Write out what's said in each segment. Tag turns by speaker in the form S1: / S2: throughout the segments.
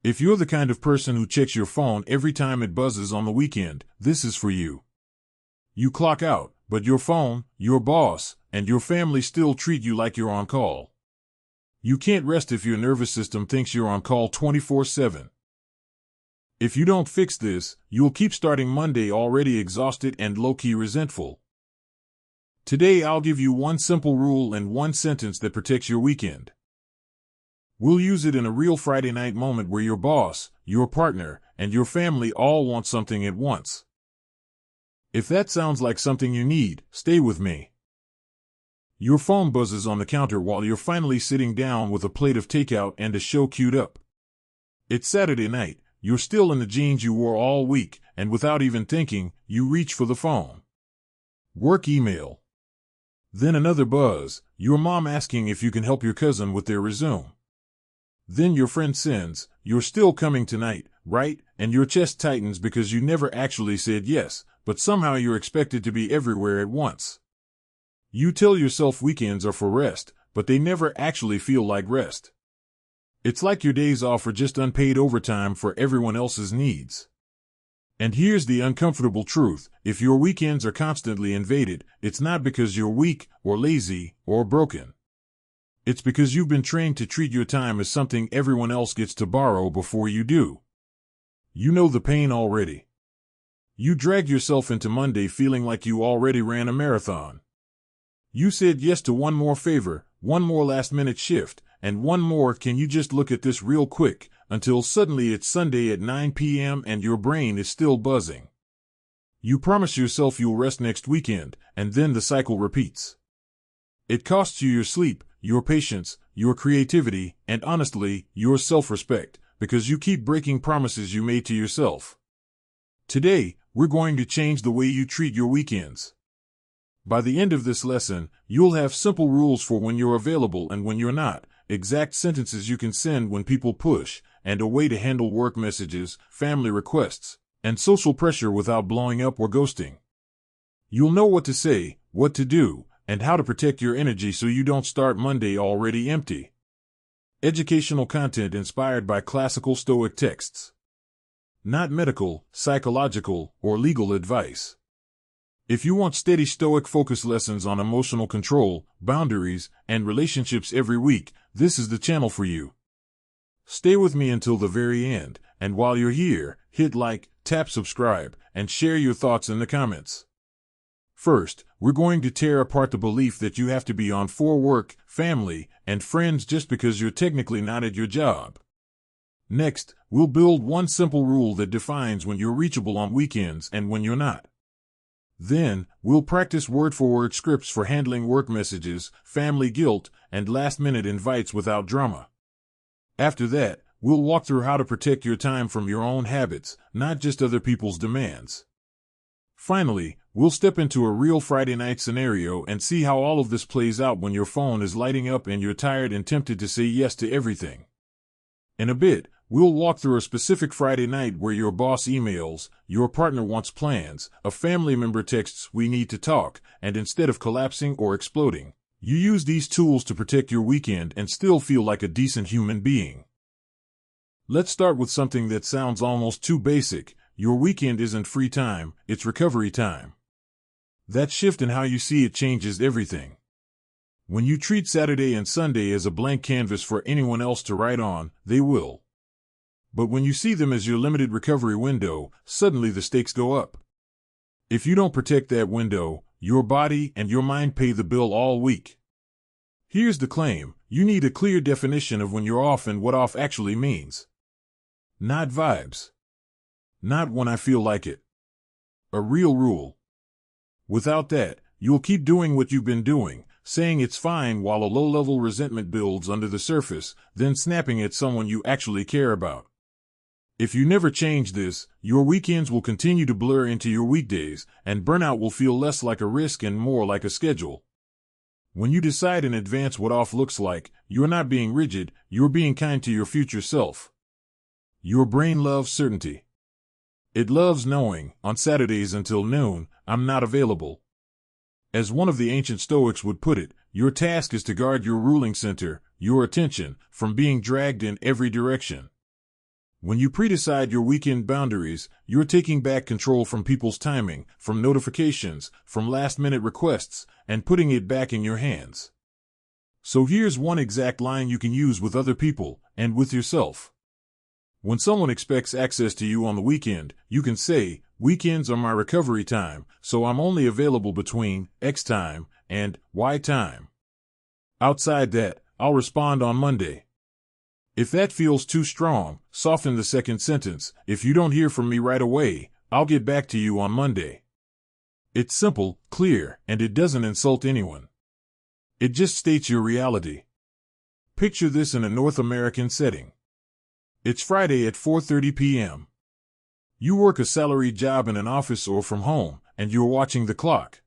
S1: If you're the kind of person who checks your phone every time it buzzes on the weekend, this is for you. You clock out, but your phone, your boss, and your family still treat you like you're on call. You can't rest if your nervous system thinks you're on call 24/7. If you don't fix this, you'll keep starting Monday already exhausted and low-key resentful. Today I'll give you one simple rule and one sentence that protects your weekend. We'll use it in a real Friday night moment where your boss, your partner, and your family all want something at once. If that sounds like something you need, stay with me. Your phone buzzes on the counter while you're finally sitting down with a plate of takeout and a show queued up. It's Saturday night, you're still in the jeans you wore all week, and without even thinking, you reach for the phone. Work email. Then another buzz, your mom asking if you can help your cousin with their resume. Then your friend sends, "You're still coming tonight, right?" And your chest tightens because you never actually said yes, but somehow you're expected to be everywhere at once. You tell yourself weekends are for rest, but they never actually feel like rest. It's like your days off are just unpaid overtime for everyone else's needs. And here's the uncomfortable truth: if your weekends are constantly invaded, it's not because you're weak, or lazy, or broken. It's because you've been trained to treat your time as something everyone else gets to borrow before you do. You know the pain already. You dragged yourself into Monday feeling like you already ran a marathon. You said yes to one more favor, one more last-minute shift, and one more "can you just look at this real quick," until suddenly it's Sunday at 9 p.m. and your brain is still buzzing. You promise yourself you'll rest next weekend, and then the cycle repeats. It costs you your sleep, your patience, your creativity, and honestly, your self-respect, because you keep breaking promises you made to yourself. Today, we're going to change the way you treat your weekends. By the end of this lesson, you'll have simple rules for when you're available and when you're not, exact sentences you can send when people push, and a way to handle work messages, family requests, and social pressure without blowing up or ghosting. You'll know what to say, what to do, and how to protect your energy so you don't start Monday already empty. Educational content inspired by classical Stoic texts. Not medical, psychological, or legal advice. If you want steady Stoic focus lessons on emotional control, boundaries, and relationships every week, this is the channel for you. Stay with me until the very end, and while you're here, hit like, tap subscribe, and share your thoughts in the comments. First, we're going to tear apart the belief that you have to be on for work, family, and friends just because you're technically not at your job. Next, we'll build one simple rule that defines when you're reachable on weekends and when you're not. Then, we'll practice word-for-word scripts for handling work messages, family guilt, and last-minute invites without drama. After that, we'll walk through how to protect your time from your own habits, not just other people's demands. Finally, we'll step into a real Friday night scenario and see how all of this plays out when your phone is lighting up and you're tired and tempted to say yes to everything. In a bit, we'll walk through a specific Friday night where your boss emails, your partner wants plans, a family member texts "we need to talk," and instead of collapsing or exploding, you use these tools to protect your weekend and still feel like a decent human being. Let's start with something that sounds almost too basic. Your weekend isn't free time, it's recovery time. That shift in how you see it changes everything. When you treat Saturday and Sunday as a blank canvas for anyone else to write on, they will. But when you see them as your limited recovery window, suddenly the stakes go up. If you don't protect that window, your body and your mind pay the bill all week. Here's the claim: you need a clear definition of when you're off and what off actually means. Not vibes. Not when I feel like it. A real rule. Without that, you'll keep doing what you've been doing, saying it's fine while a low-level resentment builds under the surface, then snapping at someone you actually care about. If you never change this, your weekends will continue to blur into your weekdays, and burnout will feel less like a risk and more like a schedule. When you decide in advance what off looks like, you're not being rigid, you're being kind to your future self. Your brain loves certainty. It loves knowing, on Saturdays until noon, I'm not available. As one of the ancient Stoics would put it, your task is to guard your ruling center, your attention, from being dragged in every direction. When you pre-decide your weekend boundaries, you're taking back control from people's timing, from notifications, from last-minute requests, and putting it back in your hands. So here's one exact line you can use with other people and with yourself. When someone expects access to you on the weekend, you can say, "Weekends are my recovery time, so I'm only available between X time and Y time. Outside that, I'll respond on Monday." If that feels too strong, soften the second sentence. "If you don't hear from me right away, I'll get back to you on Monday." It's simple, clear, and it doesn't insult anyone. It just states your reality. Picture this in a North American setting. It's Friday at 4:30 p.m. You work a salaried job in an office or from home, and you're watching the clock.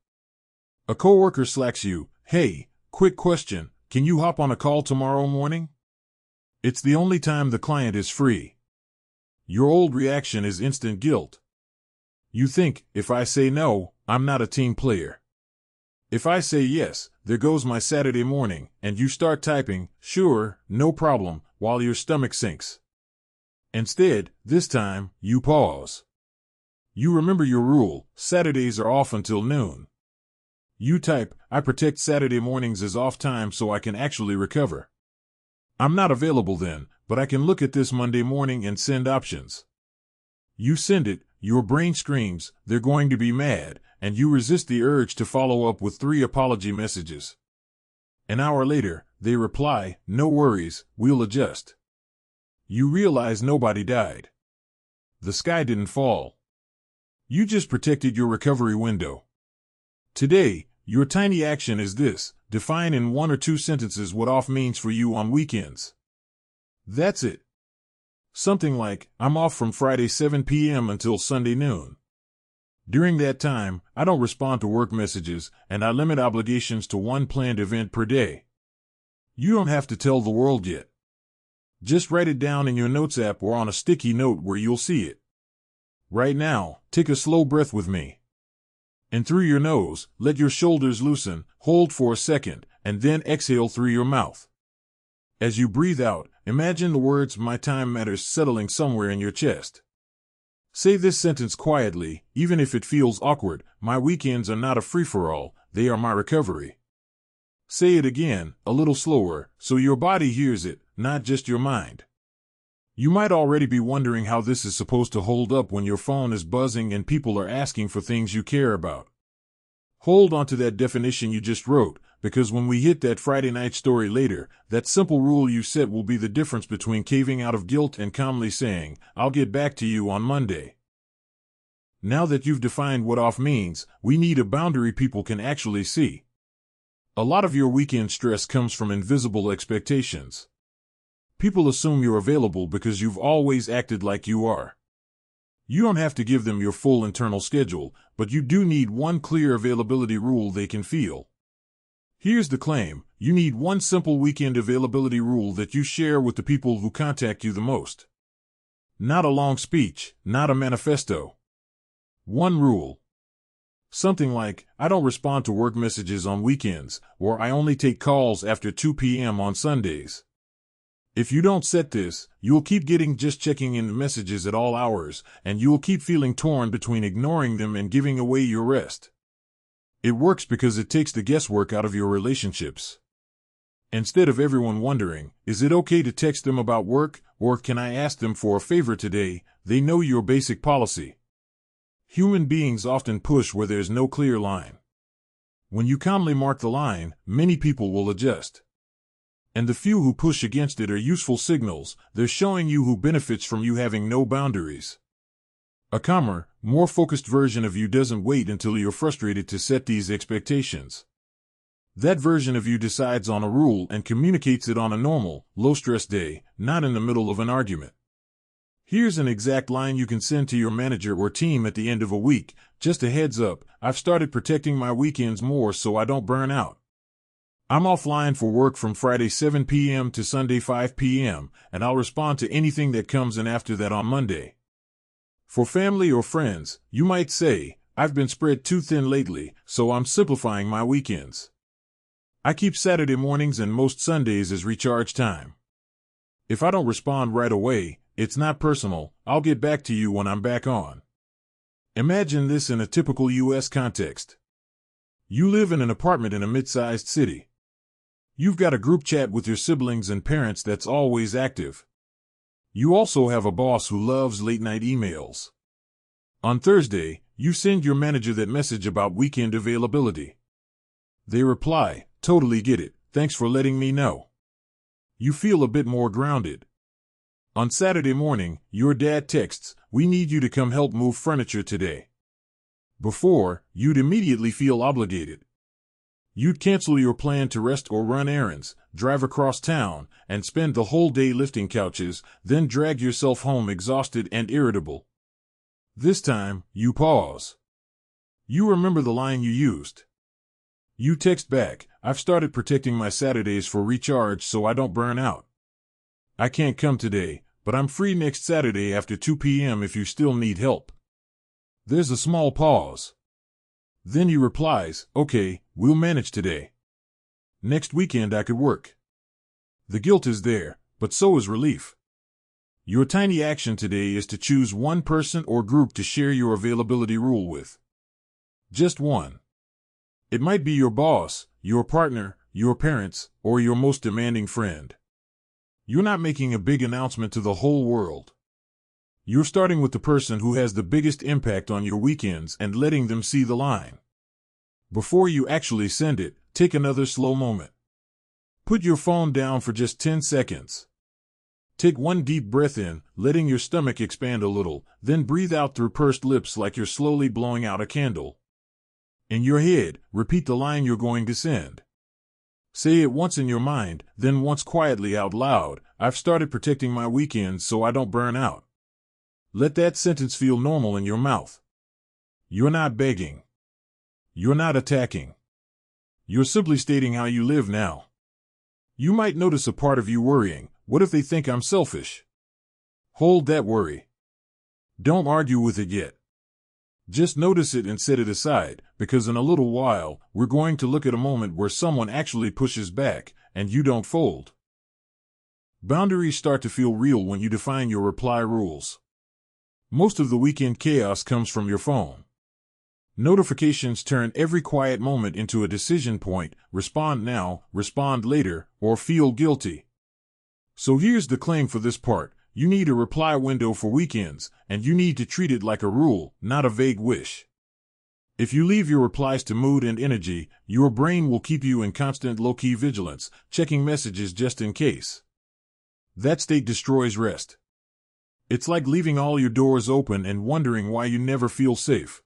S1: A coworker slacks you, "Hey, quick question, can you hop on a call tomorrow morning?" It's the only time the client is free. Your old reaction is instant guilt. You think, if I say no, I'm not a team player. If I say yes, there goes my Saturday morning, and you start typing, "Sure, no problem," while your stomach sinks. Instead, this time, you pause. You remember your rule: Saturdays are off until noon. You type, "I protect Saturday mornings as off time so I can actually recover. I'm not available then, but I can look at this Monday morning and send options." You send it, your brain screams, "They're going to be mad," and you resist the urge to follow up with 3 apology messages. An hour later, they reply, "No worries, we'll adjust." You realize nobody died. The sky didn't fall. You just protected your recovery window. Today, your tiny action is this: define in 1 or 2 sentences what off means for you on weekends. That's it. Something like, "I'm off from Friday 7 p.m. until Sunday noon. During that time, I don't respond to work messages, and I limit obligations to 1 planned event per day." You don't have to tell the world yet. Just write it down in your notes app or on a sticky note where you'll see it. Right now, take a slow breath with me. And through your nose, let your shoulders loosen, hold for a second, and then exhale through your mouth. As you breathe out, imagine the words "my time matters" settling somewhere in your chest. Say this sentence quietly, even if it feels awkward: "My weekends are not a free-for-all, they are my recovery." Say it again, a little slower, so your body hears it, not just your mind. You might already be wondering how this is supposed to hold up when your phone is buzzing and people are asking for things you care about. Hold on to that definition you just wrote, because when we hit that Friday night story later, that simple rule you set will be the difference between caving out of guilt and calmly saying, "I'll get back to you on Monday." Now that you've defined what off means, we need a boundary people can actually see. A lot of your weekend stress comes from invisible expectations. People assume you're available because you've always acted like you are. You don't have to give them your full internal schedule, but you do need one clear availability rule they can feel. Here's the claim: you need one simple weekend availability rule that you share with the people who contact you the most. Not a long speech, not a manifesto. One rule. Something like, "I don't respond to work messages on weekends," or "I only take calls after 2 p.m. on Sundays." If you don't set this, you'll keep getting just checking in messages at all hours, and you'll keep feeling torn between ignoring them and giving away your rest. It works because it takes the guesswork out of your relationships. Instead of everyone wondering, "Is it okay to text them about work, or can I ask them for a favor today?" they know your basic policy. Human beings often push where there's no clear line. When you calmly mark the line, many people will adjust. And the few who push against it are useful signals. They're showing you who benefits from you having no boundaries. A calmer, more focused version of you doesn't wait until you're frustrated to set these expectations. That version of you decides on a rule and communicates it on a normal, low-stress day, not in the middle of an argument. Here's an exact line you can send to your manager or team at the end of a week: "Just a heads up, I've started protecting my weekends more so I don't burn out. I'm offline for work from Friday 7 p.m. to Sunday 5 p.m., and I'll respond to anything that comes in after that on Monday." For family or friends, you might say, "I've been spread too thin lately, so I'm simplifying my weekends. I keep Saturday mornings and most Sundays as recharge time. If I don't respond right away, it's not personal, I'll get back to you when I'm back on. Imagine this in a typical U.S. context. You live in an apartment in a mid-sized city. You've got a group chat with your siblings and parents that's always active. You also have a boss who loves late-night emails. On Thursday, you send your manager that message about weekend availability. They reply, "Totally get it, thanks for letting me know." You feel a bit more grounded. On Saturday morning, your dad texts, "We need you to come help move furniture today." Before, you'd immediately feel obligated. You'd cancel your plan to rest or run errands, drive across town, and spend the whole day lifting couches, then drag yourself home exhausted and irritable. This time, you pause. You remember the line you used. You text back, "I've started protecting my Saturdays for recharge so I don't burn out. I can't come today, but I'm free next Saturday after 2 p.m. if you still need help." There's a small pause. Then he replies, "Okay, we'll manage today. Next weekend I could work." The guilt is there, but so is relief. Your tiny action today is to choose one person or group to share your availability rule with. Just one. It might be your boss, your partner, your parents, or your most demanding friend. You're not making a big announcement to the whole world. You're starting with the person who has the biggest impact on your weekends and letting them see the line. Before you actually send it, take another slow moment. Put your phone down for just 10 seconds. Take one deep breath in, letting your stomach expand a little, then breathe out through pursed lips like you're slowly blowing out a candle. In your head, repeat the line you're going to send. Say it once in your mind, then once quietly out loud, "I've started protecting my weekends so I don't burn out." Let that sentence feel normal in your mouth. You're not begging. You're not attacking. You're simply stating how you live now. You might notice a part of you worrying, "What if they think I'm selfish?" Hold that worry. Don't argue with it yet. Just notice it and set it aside, because in a little while, we're going to look at a moment where someone actually pushes back, and you don't fold. Boundaries start to feel real when you define your reply rules. Most of the weekend chaos comes from your phone. Notifications turn every quiet moment into a decision point: respond now, respond later, or feel guilty. So here's the claim for this part: you need a reply window for weekends, and you need to treat it like a rule, not a vague wish. If you leave your replies to mood and energy, your brain will keep you in constant low-key vigilance, checking messages just in case. That state destroys rest. It's like leaving all your doors open and wondering why you never feel safe.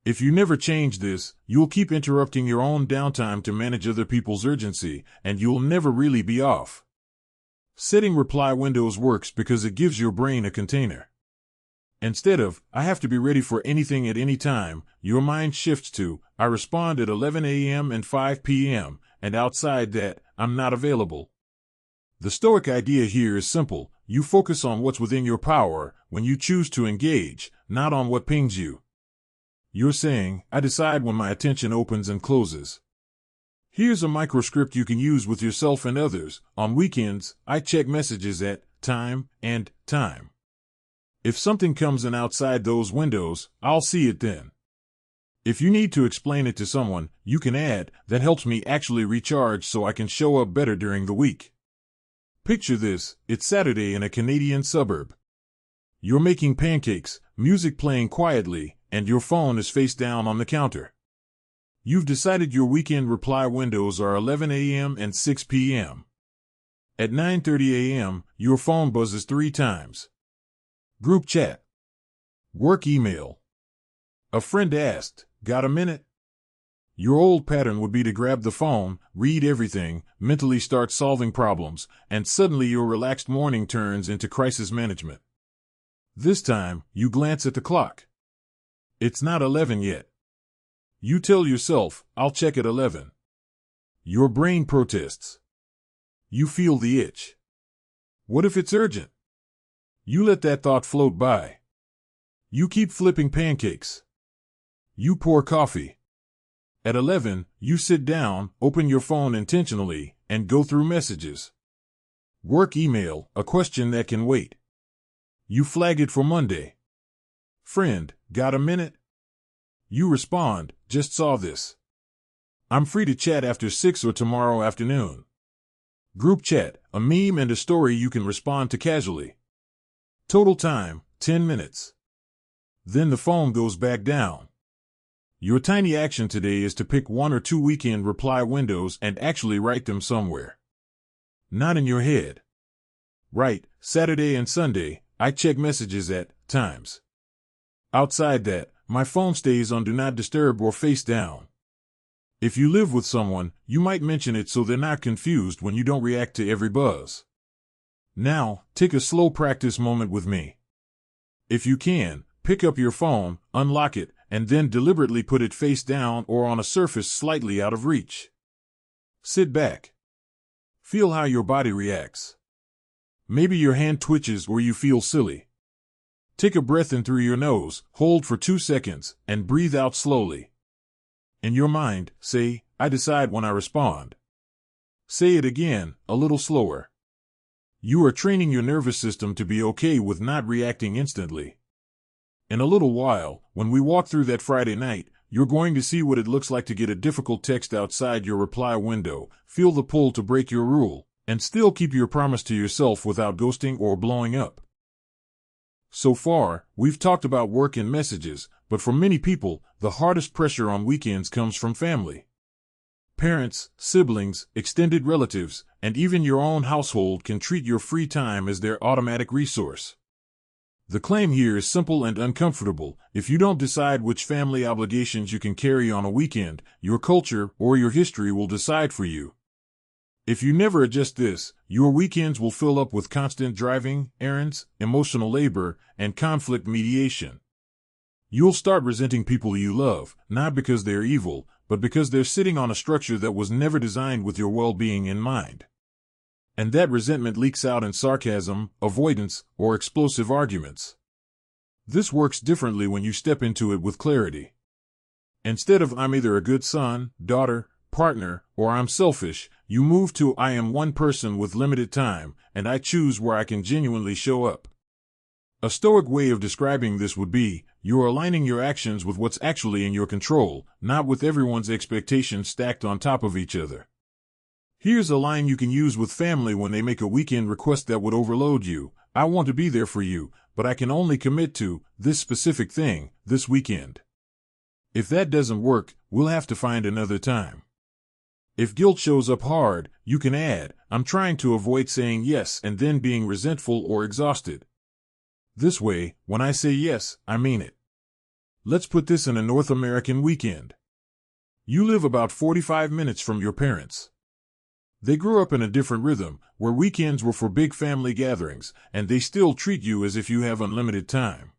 S1: If you never change this, you'll keep interrupting your own downtime to manage other people's urgency, and you'll never really be off. Setting reply windows works because it gives your brain a container. Instead of, "I have to be ready for anything at any time," your mind shifts to, "I respond at 11 a.m. and 5 p.m., and outside that, I'm not available." The Stoic idea here is simple: you focus on what's within your power when you choose to engage, not on what pings you. You're saying, "I decide when my attention opens and closes." Here's a microscript you can use with yourself and others. On weekends, I check messages at time and time. If something comes in outside those windows, I'll see it then. If you need to explain it to someone, you can add, "That helps me actually recharge so I can show up better during the week." Picture this: it's Saturday in a Canadian suburb. You're making pancakes, music playing quietly, and your phone is face down on the counter. You've decided your weekend reply windows are 11 a.m. and 6 p.m. At 9:30 a.m., your phone buzzes 3 times. Group chat. Work email. A friend asked, "Got a minute?" Your old pattern would be to grab the phone, read everything, mentally start solving problems, and suddenly your relaxed morning turns into crisis management. This time, you glance at the clock. It's not 11 yet. You tell yourself, "I'll check at 11. Your brain protests. You feel the itch. What if it's urgent? You let that thought float by. You keep flipping pancakes. You pour coffee. At 11, you sit down, open your phone intentionally, and go through messages. Work email, a question that can wait. You flag it for Monday. Friend, got a minute? You respond, just saw this. I'm free to chat after 6 or tomorrow afternoon. Group chat, a meme and a story you can respond to casually. Total time, 10 minutes. Then the phone goes back down. Your tiny action today is to pick 1 or 2 weekend reply windows and actually write them somewhere. Not in your head. Right, Saturday and Sunday, I check messages at times. Outside that, my phone stays on Do Not Disturb or face down. If you live with someone, you might mention it so they're not confused when you don't react to every buzz. Now, take a slow practice moment with me. If you can, pick up your phone, unlock it, and then deliberately put it face down or on a surface slightly out of reach. Sit back. Feel how your body reacts. Maybe your hand twitches or you feel silly. Take a breath in through your nose, hold for 2 seconds, and breathe out slowly. In your mind, say, I decide when I respond. Say it again, a little slower. You are training your nervous system to be okay with not reacting instantly. In a little while, when we walk through that Friday night, you're going to see what it looks like to get a difficult text outside your reply window, feel the pull to break your rule, and still keep your promise to yourself without ghosting or blowing up. So far, we've talked about work and messages, but for many people, the hardest pressure on weekends comes from family. Parents, siblings, extended relatives, and even your own household can treat your free time as their automatic resource. The claim here is simple and uncomfortable. If you don't decide which family obligations you can carry on a weekend, your culture or your history will decide for you. If you never adjust this, your weekends will fill up with constant driving, errands, emotional labor, and conflict mediation. You'll start resenting people you love, not because they're evil, but because they're sitting on a structure that was never designed with your well-being in mind. And that resentment leaks out in sarcasm, avoidance, or explosive arguments. This works differently when you step into it with clarity. Instead of I'm either a good son, daughter, partner, or I'm selfish, you move to I am one person with limited time, and I choose where I can genuinely show up. A Stoic way of describing this would be, you're aligning your actions with what's actually in your control, not with everyone's expectations stacked on top of each other. Here's a line you can use with family when they make a weekend request that would overload you. I want to be there for you, but I can only commit to this specific thing this weekend. If that doesn't work, we'll have to find another time. If guilt shows up hard, you can add, I'm trying to avoid saying yes and then being resentful or exhausted. This way, when I say yes, I mean it. Let's put this in a North American weekend. You live about 45 minutes from your parents. They grew up in a different rhythm, where weekends were for big family gatherings, and they still treat you as if you have unlimited time.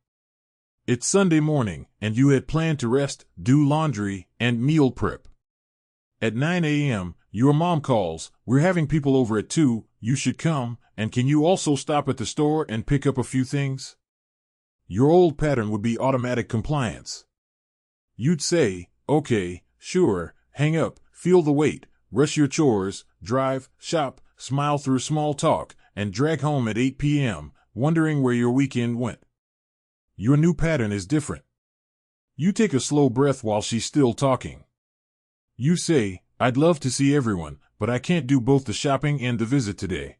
S1: It's Sunday morning, and you had planned to rest, do laundry, and meal prep. At 9 a.m., your mom calls, we're having people over at 2, you should come, and can you also stop at the store and pick up a few things? Your old pattern would be automatic compliance. You'd say, okay, sure, hang up, feel the weight, rush your chores, drive, shop, smile through small talk, and drag home at 8 p.m., wondering where your weekend went. Your new pattern is different. You take a slow breath while she's still talking. You say, I'd love to see everyone, but I can't do both the shopping and the visit today.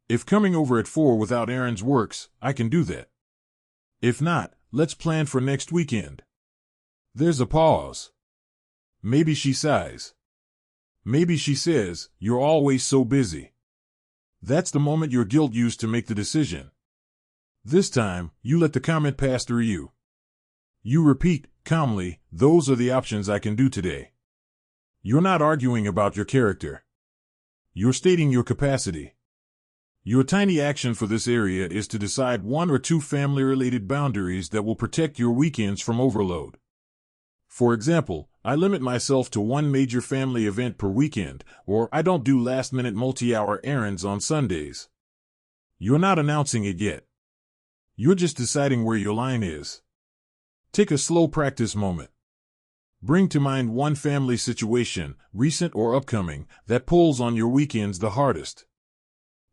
S1: If coming over at 4 without errands works, I can do that. If not, let's plan for next weekend. There's a pause. Maybe she sighs. Maybe she says, you're always so busy. That's the moment your guilt used to make the decision. This time, you let the comment pass through you. You repeat, calmly, those are the options I can do today. You're not arguing about your character. You're stating your capacity. Your tiny action for this area is to decide 1 or 2 family-related boundaries that will protect your weekends from overload. For example, I limit myself to 1 major family event per weekend, or I don't do last-minute multi-hour errands on Sundays. You're not announcing it yet. You're just deciding where your line is. Take a slow practice moment. Bring to mind 1 family situation, recent or upcoming, that pulls on your weekends the hardest.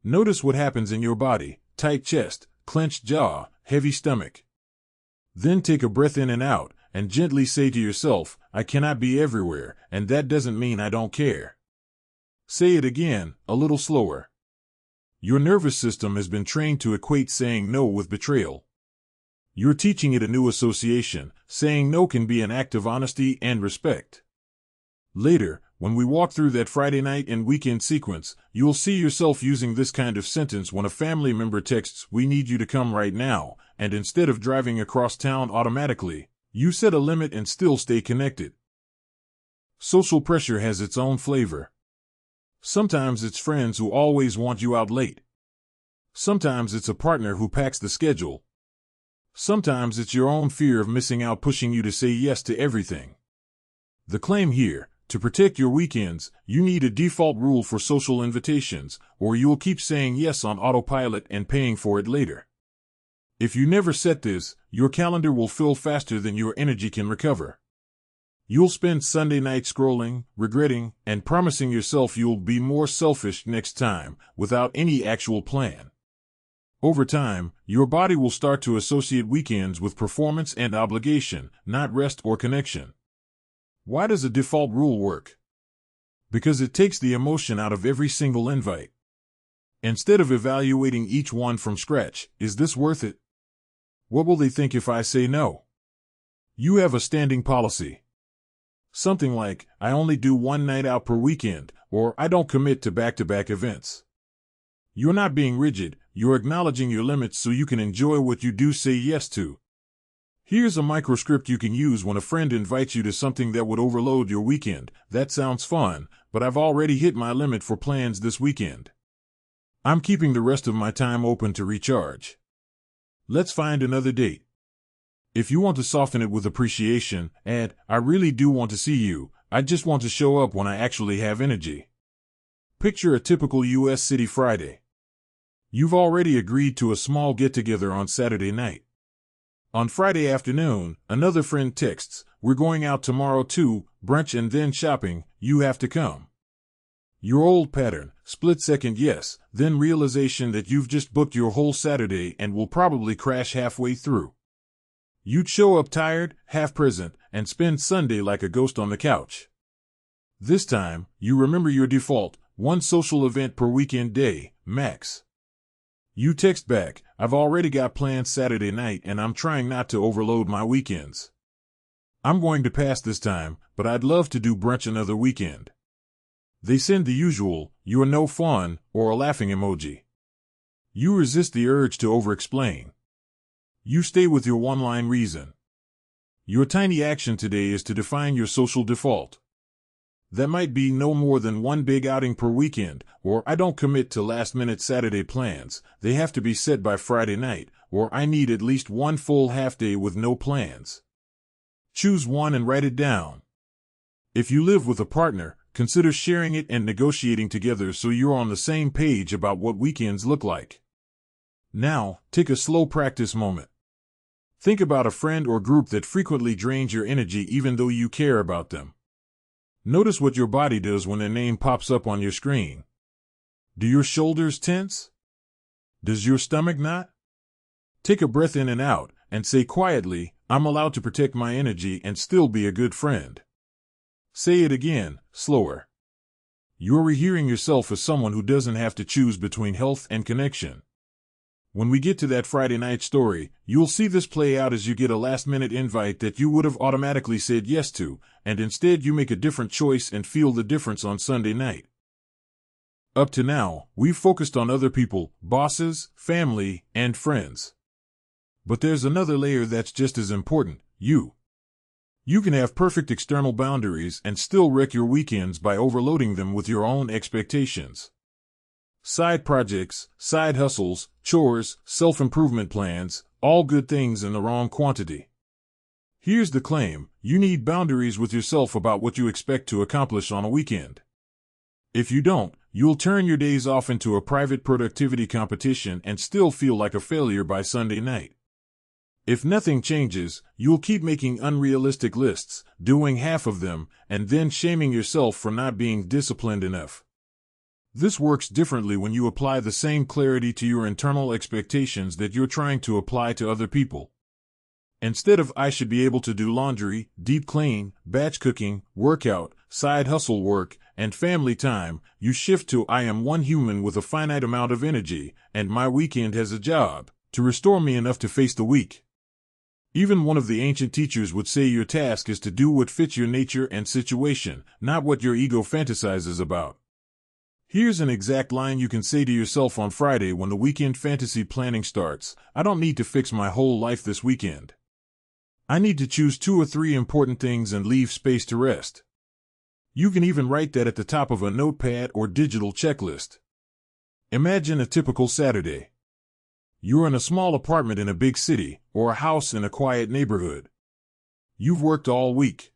S1: Notice what happens in your body, tight chest, clenched jaw, heavy stomach. Then take a breath in and out, and gently say to yourself, I cannot be everywhere, and that doesn't mean I don't care. Say it again, a little slower. Your nervous system has been trained to equate saying no with betrayal. You're teaching it a new association. Saying no can be an act of honesty and respect. Later, when we walk through that Friday night and weekend sequence, you'll see yourself using this kind of sentence when a family member texts, we need you to come right now, and instead of driving across town automatically, you set a limit and still stay connected. Social pressure has its own flavor. Sometimes it's friends who always want you out late. Sometimes it's a partner who packs the schedule. Sometimes it's your own fear of missing out pushing you to say yes to everything. The claim here, to protect your weekends, you need a default rule for social invitations, or you'll keep saying yes on autopilot and paying for it later. If you never set this, your calendar will fill faster than your energy can recover. You'll spend Sunday night scrolling, regretting, and promising yourself you'll be more selfish next time, without any actual plan. Over time, your body will start to associate weekends with performance and obligation, not rest or connection. Why does a default rule work? Because it takes the emotion out of every single invite. Instead of evaluating each one from scratch, is this worth it? What will they think if I say no? You have a standing policy. Something like, I only do one night out per weekend, or I don't commit to back-to-back events. You're not being rigid, you're acknowledging your limits so you can enjoy what you do say yes to. Here's a microscript you can use when a friend invites you to something that would overload your weekend. That sounds fun, but I've already hit my limit for plans this weekend. I'm keeping the rest of my time open to recharge. Let's find another date. If you want to soften it with appreciation, add, I really do want to see you, I just want to show up when I actually have energy. Picture a typical U.S. city Friday. You've already agreed to a small get-together on Saturday night. On Friday afternoon, another friend texts, we're going out tomorrow too, brunch and then shopping, you have to come. Your old pattern, split-second yes, then realization that you've just booked your whole Saturday and will probably crash halfway through. You'd show up tired, half-present, and spend Sunday like a ghost on the couch. This time, you remember your default, one social event per weekend day, max. You text back, I've already got plans Saturday night and I'm trying not to overload my weekends. I'm going to pass this time, but I'd love to do brunch another weekend. They send the usual, you're no fun, or a laughing emoji. You resist the urge to over-explain. You stay with your one-line reason. Your tiny action today is to define your social default. That might be no more than one big outing per weekend, or I don't commit to last-minute Saturday plans, they have to be set by Friday night, or I need at least one full half-day with no plans. Choose one and write it down. If you live with a partner, consider sharing it and negotiating together so you're on the same page about what weekends look like. Now, take a slow practice moment. Think about a friend or group that frequently drains your energy even though you care about them. Notice what your body does when their name pops up on your screen. Do your shoulders tense? Does your stomach knot? Take a breath in and out, and say quietly, I'm allowed to protect my energy and still be a good friend. Say it again, slower. You're rehearing yourself as someone who doesn't have to choose between health and connection. When we get to that Friday night story, you'll see this play out as you get a last-minute invite that you would have automatically said yes to, and instead you make a different choice and feel the difference on Sunday night. Up to now, we've focused on other people, bosses, family, and friends. But there's another layer that's just as important, you. You can have perfect external boundaries and still wreck your weekends by overloading them with your own expectations. Side projects, side hustles, chores, self-improvement plans, all good things in the wrong quantity. Here's the claim, you need boundaries with yourself about what you expect to accomplish on a weekend. If you don't, you'll turn your days off into a private productivity competition and still feel like a failure by Sunday night. If nothing changes, you'll keep making unrealistic lists, doing half of them, and then shaming yourself for not being disciplined enough. This works differently when you apply the same clarity to your internal expectations that you're trying to apply to other people. Instead of "I should be able to do laundry, deep clean, batch cooking, workout, side hustle work, and family time," you shift to "I am one human with a finite amount of energy, and my weekend has a job to restore me enough to face the week." Even one of the ancient teachers would say your task is to do what fits your nature and situation, not what your ego fantasizes about. Here's an exact line you can say to yourself on Friday when the weekend fantasy planning starts: "I don't need to fix my whole life this weekend. I need to choose 2 or 3 important things and leave space to rest." You can even write that at the top of a notepad or digital checklist. Imagine a typical Saturday. You're in a small apartment in a big city, or a house in a quiet neighborhood. You've worked all week.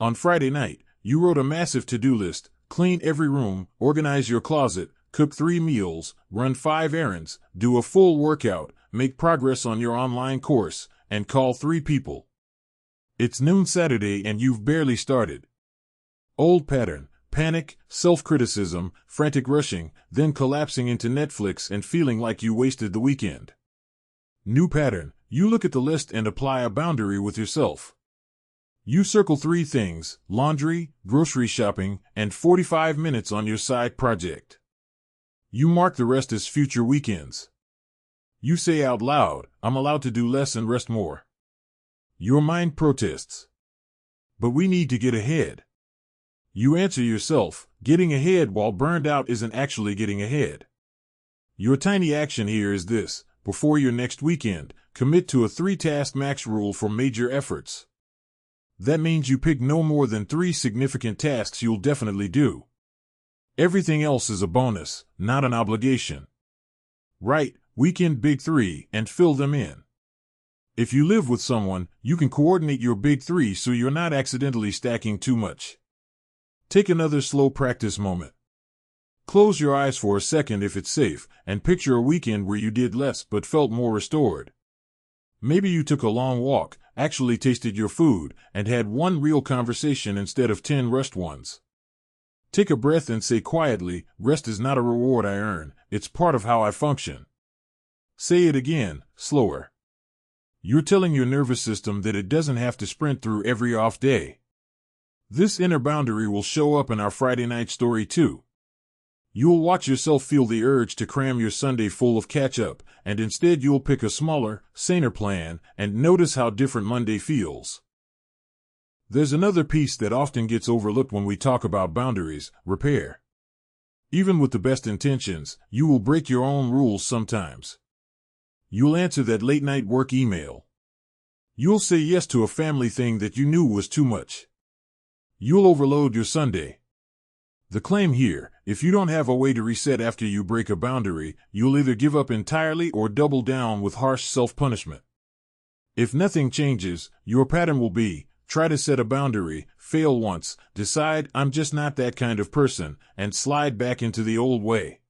S1: On Friday night, you wrote a massive to-do list: clean every room, organize your closet, cook 3 meals, run 5 errands, do a full workout, make progress on your online course, and call 3 people. It's noon Saturday and you've barely started. Old pattern: panic, self-criticism, frantic rushing, then collapsing into Netflix and feeling like you wasted the weekend. New pattern: you look at the list and apply a boundary with yourself. You circle 3 things: laundry, grocery shopping, and 45 minutes on your side project. You mark the rest as future weekends. You say out loud, "I'm allowed to do less and rest more." Your mind protests. "But we need to get ahead." You answer yourself, getting ahead while burned out isn't actually getting ahead. Your tiny action here is this: before your next weekend, commit to a 3-task max rule for major efforts. That means you pick no more than 3 significant tasks you'll definitely do. Everything else is a bonus, not an obligation. Write "weekend big 3" and fill them in. If you live with someone, you can coordinate your big 3 so you're not accidentally stacking too much. Take another slow practice moment. Close your eyes for a second if it's safe, and picture a weekend where you did less but felt more restored. Maybe you took a long walk, actually tasted your food, and had 1 real conversation instead of 10 rushed ones. Take a breath and say quietly, "Rest is not a reward I earn, it's part of how I function." Say it again, slower. You're telling your nervous system that it doesn't have to sprint through every off day. This inner boundary will show up in our Friday night story too. You'll watch yourself feel the urge to cram your Sunday full of catch-up, and instead you'll pick a smaller, saner plan, and notice how different Monday feels. There's another piece that often gets overlooked when we talk about boundaries: repair. Even with the best intentions, you will break your own rules sometimes. You'll answer that late-night work email. You'll say yes to a family thing that you knew was too much. You'll overload your Sunday. The claim here: if you don't have a way to reset after you break a boundary, you'll either give up entirely or double down with harsh self-punishment. If nothing changes, your pattern will be: try to set a boundary, fail once, decide "I'm just not that kind of person," and slide back into the old way.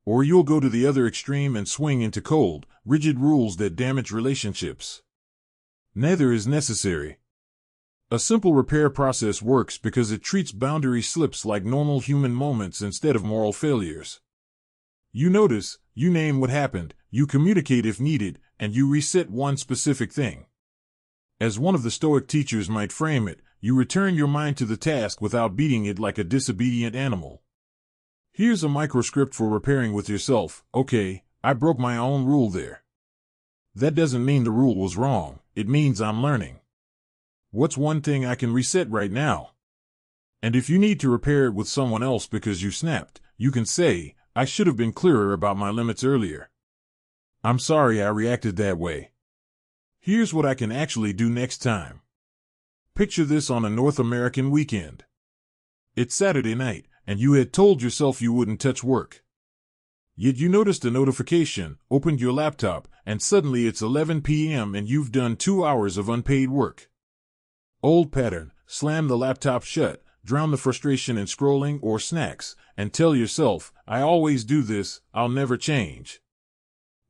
S1: Or you'll go to the other extreme and swing into cold, rigid rules that damage relationships. Neither is necessary. A simple repair process works because it treats boundary slips like normal human moments instead of moral failures. You notice, you name what happened, you communicate if needed, and you reset one specific thing. As one of the Stoic teachers might frame it, you return your mind to the task without beating it like a disobedient animal. Here's a microscript for repairing with yourself: okay, I broke my own rule there. That doesn't mean the rule was wrong, it means I'm learning. What's one thing I can reset right now? And if you need to repair it with someone else because you snapped, you can say, "I should have been clearer about my limits earlier. I'm sorry I reacted that way. Here's what I can actually do next time." Picture this on a North American weekend. It's Saturday night, and you had told yourself you wouldn't touch work. Yet you noticed a notification, opened your laptop, and suddenly it's 11 p.m. and you've done 2 hours of unpaid work. Old pattern: slam the laptop shut, drown the frustration in scrolling or snacks, and tell yourself, "I always do this, I'll never change."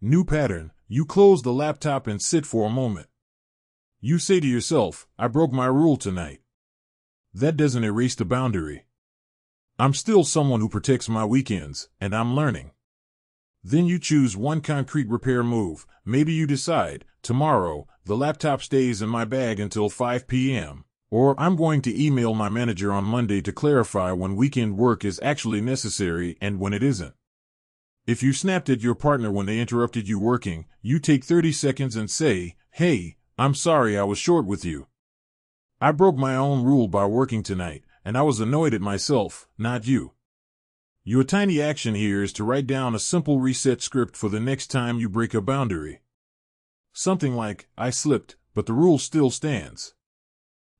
S1: New pattern: you close the laptop and sit for a moment. You say to yourself, "I broke my rule tonight." That doesn't erase the boundary. I'm still someone who protects my weekends, and I'm learning. Then you choose one concrete repair move. Maybe you decide, tomorrow, the laptop stays in my bag until 5 p.m. Or I'm going to email my manager on Monday to clarify when weekend work is actually necessary and when it isn't. If you snapped at your partner when they interrupted you working, you take 30 seconds and say, "Hey, I'm sorry I was short with you. I broke my own rule by working tonight, and I was annoyed at myself, not you." Your tiny action here is to write down a simple reset script for the next time you break a boundary. Something like, "I slipped, but the rule still stands.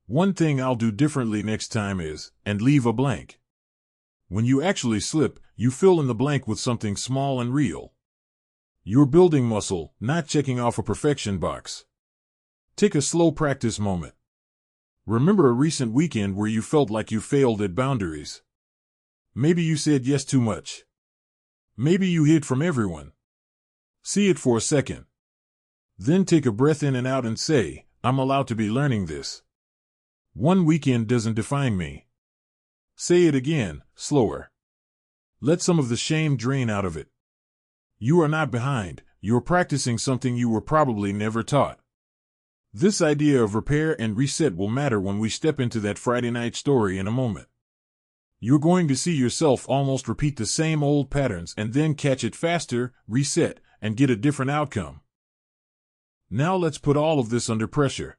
S1: One thing I'll do differently next time is," and leave a blank. When you actually slip, you fill in the blank with something small and real. You're building muscle, not checking off a perfection box. Take a slow practice moment. Remember a recent weekend where you felt like you failed at boundaries. Maybe you said yes too much. Maybe you hid from everyone. See it for a second. Then take a breath in and out and say, "I'm allowed to be learning this. One weekend doesn't define me." Say it again, slower. Let some of the shame drain out of it. You are not behind, you're practicing something you were probably never taught. This idea of repair and reset will matter when we step into that Friday night story in a moment. You're going to see yourself almost repeat the same old patterns and then catch it faster, reset, and get a different outcome. Now let's put all of this under pressure.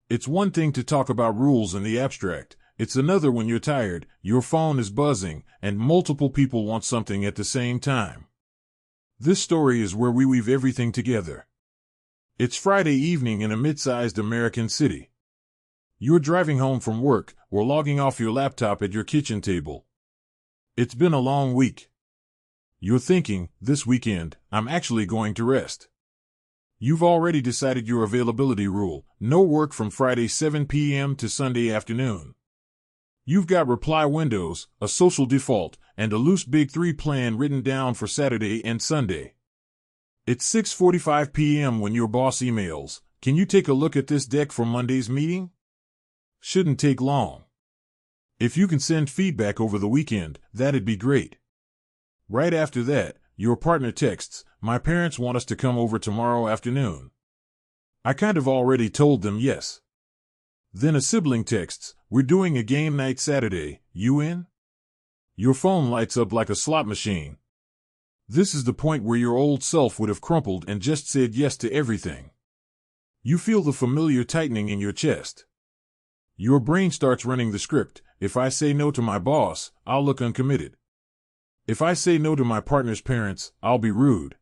S1: It's one thing to talk about rules in the abstract. It's another when you're tired, your phone is buzzing, and multiple people want something at the same time. This story is where we weave everything together. It's Friday evening in a mid-sized American city. You're driving home from work or logging off your laptop at your kitchen table. It's been a long week. You're thinking, this weekend, I'm actually going to rest. You've already decided your availability rule, no work from Friday 7 p.m. to Sunday afternoon. You've got reply windows, a social default, and a loose Big Three plan written down for Saturday and Sunday. It's 6:45 p.m. when your boss emails, "Can you take a look at this deck for Monday's meeting?" Shouldn't take long. If you can send feedback over the weekend, that'd be great. Right after that, your partner texts, "My parents want us to come over tomorrow afternoon. I kind of already told them yes." Then a sibling texts, "We're doing a game night Saturday, you in?" Your phone lights up like a slot machine. This is the point where your old self would have crumpled and just said yes to everything. You feel the familiar tightening in your chest. Your brain starts running the script. If I say no to my boss, I'll look uncommitted. If I say no to my partner's parents, I'll be rude.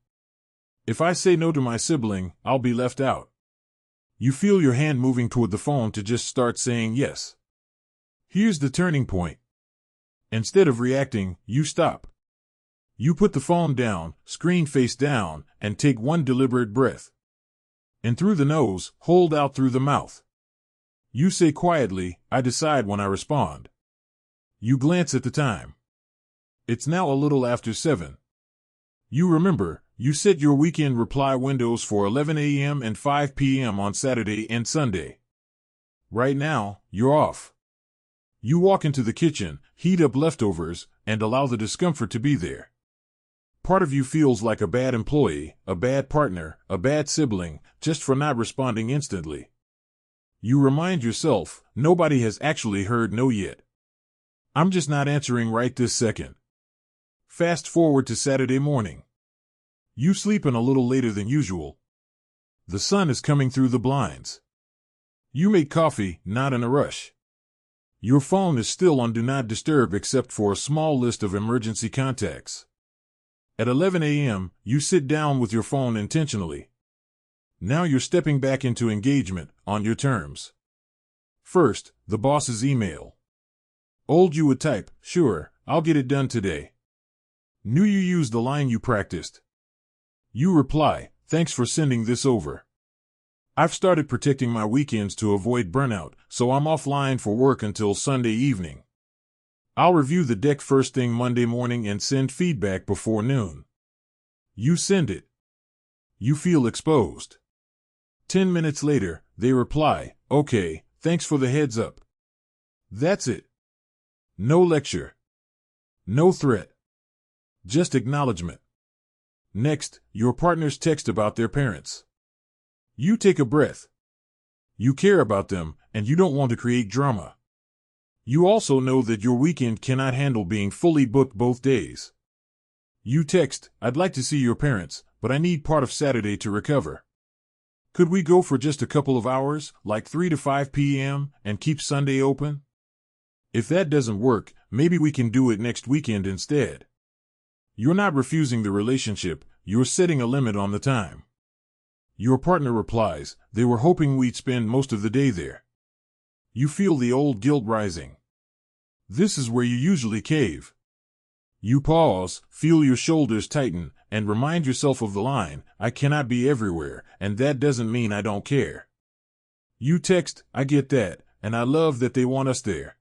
S1: If I say no to my sibling, I'll be left out. You feel your hand moving toward the phone to just start saying yes. Here's the turning point. Instead of reacting, you stop. You put the phone down, screen face down, and take one deliberate breath. In through the nose, hold out through the mouth. You say quietly, "I decide when I respond." You glance at the time. It's now a little after 7. You remember, you set your weekend reply windows for 11 a.m. and 5 p.m. on Saturday and Sunday. Right now, you're off. You walk into the kitchen, heat up leftovers, and allow the discomfort to be there. Part of you feels like a bad employee, a bad partner, a bad sibling, just for not responding instantly. You remind yourself, nobody has actually heard no yet. I'm just not answering right this second. Fast forward to Saturday morning. You sleep in a little later than usual. The sun is coming through the blinds. You make coffee, not in a rush. Your phone is still on Do Not Disturb except for a small list of emergency contacts. At 11 a.m., you sit down with your phone intentionally. Now you're stepping back into engagement, on your terms. First, the boss's email. Old you would type, "Sure, I'll get it done today." New you use the line you practiced. You reply, "Thanks for sending this over. I've started protecting my weekends to avoid burnout, so I'm offline for work until Sunday evening. I'll review the deck first thing Monday morning and send feedback before noon." You send it. You feel exposed. 10 minutes later, they reply, "Okay, thanks for the heads up." That's it. No lecture. No threat. Just acknowledgement. Next, your partners text about their parents. You take a breath. You care about them, and you don't want to create drama. You also know that your weekend cannot handle being fully booked both days. You text, I'd like to see your parents, but I need part of Saturday to recover. Could we go for just a couple of hours, like 3 to 5 p.m., and keep Sunday open? If that doesn't work, maybe we can do it next weekend instead. You're not refusing the relationship, you're setting a limit on the time. Your partner replies, they were hoping we'd spend most of the day there. You feel the old guilt rising. This is where you usually cave. You pause, feel your shoulders tighten, and remind yourself of the line, I cannot be everywhere, and that doesn't mean I don't care. You text, I get that, and I love that they want us there.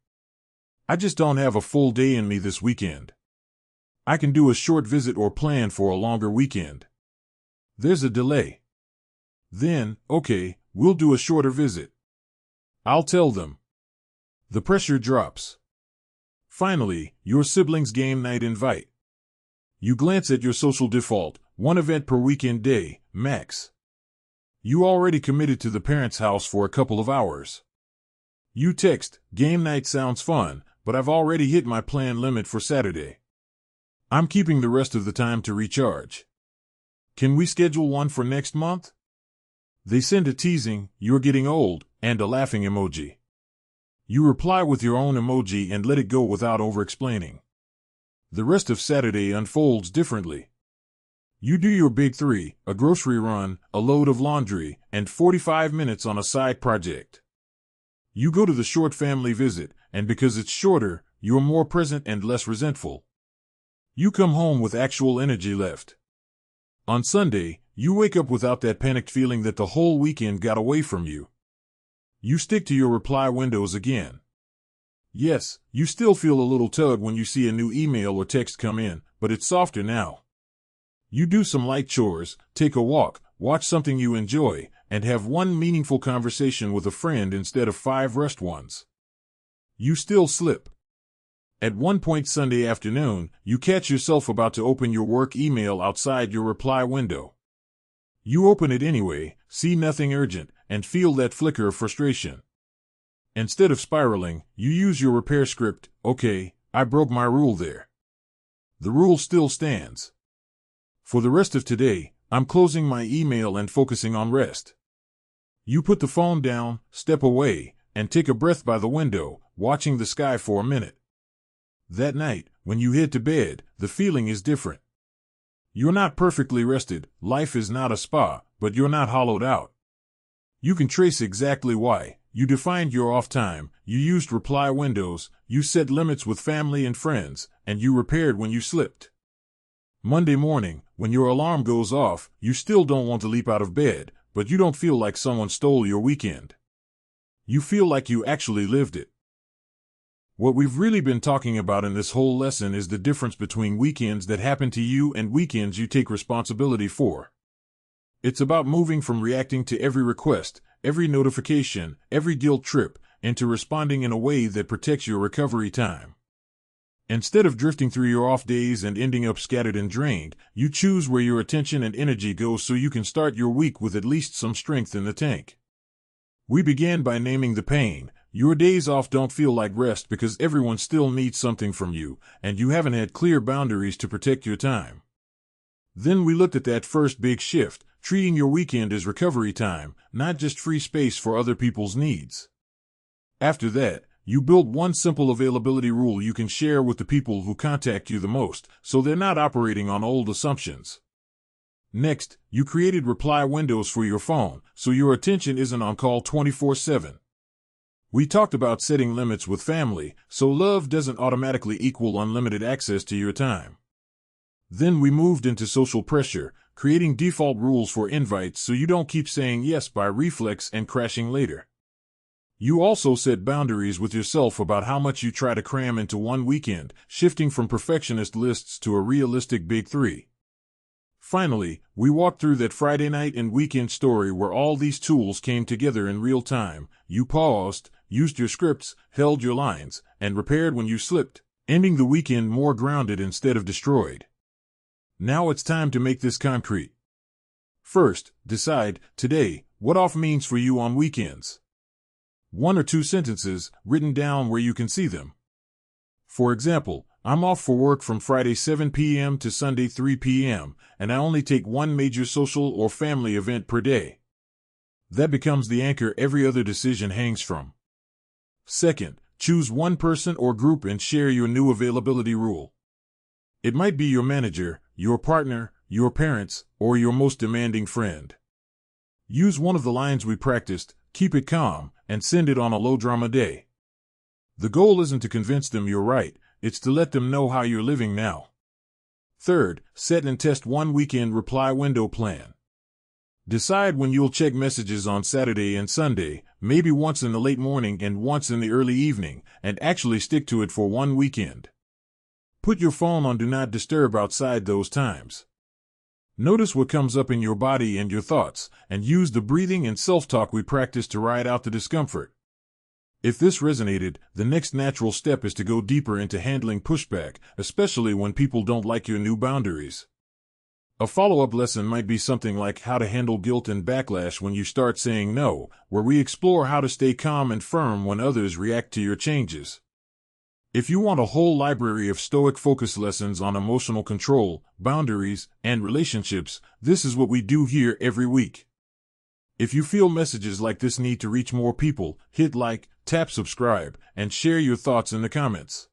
S1: I just don't have a full day in me this weekend. I can do a short visit or plan for a longer weekend. There's a delay. Then, okay, we'll do a shorter visit. I'll tell them. The pressure drops. Finally, your siblings' game night invite. You glance at your social default, one event per weekend day, max. You already committed to the parents' house for a couple of hours. You text, game night sounds fun, but I've already hit my planned limit for Saturday. I'm keeping the rest of the time to recharge. Can we schedule one for next month? They send a teasing, you're getting old, and a laughing emoji. You reply with your own emoji and let it go without over-explaining. The rest of Saturday unfolds differently. You do your big three, a grocery run, a load of laundry, and 45 minutes on a side project. You go to the short family visit, and because it's shorter, you're more present and less resentful. You come home with actual energy left. On Sunday, you wake up without that panicked feeling that the whole weekend got away from you. You stick to your reply windows again. Yes, you still feel a little tug when you see a new email or text come in, but it's softer now. You do some light chores, take a walk, watch something you enjoy, and have one meaningful conversation with a friend instead of 5 rushed ones. You still slip. At one point Sunday afternoon, you catch yourself about to open your work email outside your reply window. You open it anyway, see nothing urgent, and feel that flicker of frustration. Instead of spiraling, you use your repair script, okay, I broke my rule there. The rule still stands. For the rest of today, I'm closing my email and focusing on rest. You put the phone down, step away, and take a breath by the window, watching the sky for a minute. That night, when you head to bed, the feeling is different. You're not perfectly rested, life is not a spa, but you're not hollowed out. You can trace exactly why. You defined your off time, you used reply windows, you set limits with family and friends, and you repaired when you slipped. Monday morning, when your alarm goes off, you still don't want to leap out of bed, but you don't feel like someone stole your weekend. You feel like you actually lived it. What we've really been talking about in this whole lesson is the difference between weekends that happen to you and weekends you take responsibility for. It's about moving from reacting to every request, every notification, every guilt trip, into responding in a way that protects your recovery time. Instead of drifting through your off days and ending up scattered and drained, you choose where your attention and energy go so you can start your week with at least some strength in the tank. We began by naming the pain. Your days off don't feel like rest because everyone still needs something from you, and you haven't had clear boundaries to protect your time. Then we looked at that first big shift, treating your weekend as recovery time, not just free space for other people's needs. After that, you built one simple availability rule you can share with the people who contact you the most, so they're not operating on old assumptions. Next, you created reply windows for your phone, so your attention isn't on call 24/7. We talked about setting limits with family, so love doesn't automatically equal unlimited access to your time. Then we moved into social pressure, creating default rules for invites so you don't keep saying yes by reflex and crashing later. You also set boundaries with yourself about how much you try to cram into one weekend, shifting from perfectionist lists to a realistic big three. Finally, we walked through that Friday night and weekend story where all these tools came together in real time. You paused, used your scripts, held your lines, and repaired when you slipped, ending the weekend more grounded instead of destroyed. Now it's time to make this concrete. First, decide, today, what off means for you on weekends. 1 or 2 sentences, written down where you can see them. For example, I'm off for work from Friday 7 p.m. to Sunday 3 p.m., and I only take one major social or family event per day. That becomes the anchor every other decision hangs from. Second, choose one person or group and share your new availability rule. It might be your manager, your partner, your parents, or your most demanding friend. Use one of the lines we practiced, keep it calm, and send it on a low-drama day. The goal isn't to convince them you're right, it's to let them know how you're living now. Third, set and test one weekend reply window plan. Decide when you'll check messages on Saturday and Sunday, maybe once in the late morning and once in the early evening, and actually stick to it for one weekend. Put your phone on Do Not Disturb outside those times. Notice what comes up in your body and your thoughts, and use the breathing and self-talk we practiced to ride out the discomfort. If this resonated, the next natural step is to go deeper into handling pushback, especially when people don't like your new boundaries. A follow-up lesson might be something like how to handle guilt and backlash when you start saying no, where we explore how to stay calm and firm when others react to your changes. If you want a whole library of Stoic Focus lessons on emotional control, boundaries, and relationships, this is what we do here every week. If you feel messages like this need to reach more people, hit like, tap subscribe, and share your thoughts in the comments.